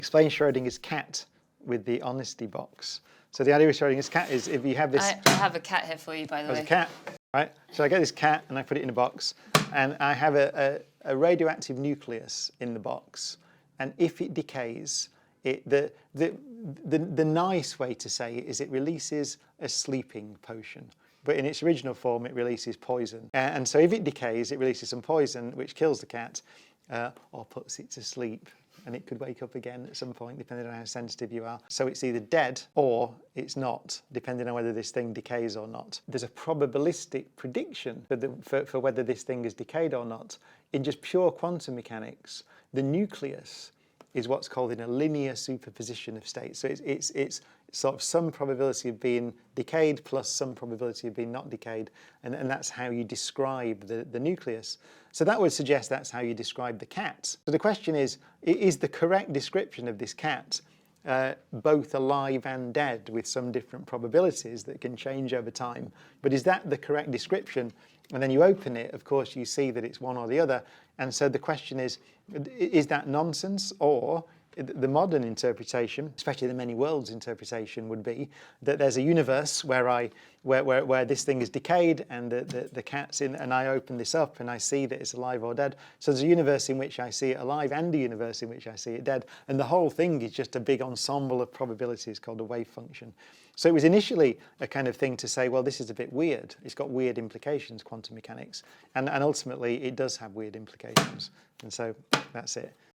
Explain Schrödinger's cat with the honesty box. So the idea with Schrödinger's cat is if you have this... I have a cat here for you, by the way. There's a cat, right? So I get this cat and I put it in a box, and I have a radioactive nucleus in the box, and if it decays, the nice way to say it is it releases a sleeping potion. But in its original form, it releases poison. And so if it decays, it releases some poison, which kills the cat or puts it to sleep. And it could wake up again at some point, depending on how sensitive you are. So it's either dead or it's not, depending on whether this thing decays or not. There's a probabilistic prediction for whether this thing has decayed or not. In just pure quantum mechanics, the nucleus is what's called in a linear superposition of states. So it's sort of some probability of being decayed plus some probability of being not decayed, and that's how you describe the nucleus. So that would suggest that's how you describe the cat. So the question is the correct description of this cat both alive and dead with some different probabilities that can change over time? But is that the correct description? And then you open it, of course, you see that it's one or the other. And so the question is that nonsense? Or the modern interpretation, especially the many worlds interpretation, would be that there's a universe where this thing is decayed and the cat's in, and I open this up and I see that it's alive or dead. So there's a universe in which I see it alive and a universe in which I see it dead. And the whole thing is just a big ensemble of probabilities called a wave function. So it was initially a kind of thing to say, well, this is a bit weird. It's got weird implications, quantum mechanics. And ultimately, it does have weird implications. And so that's it.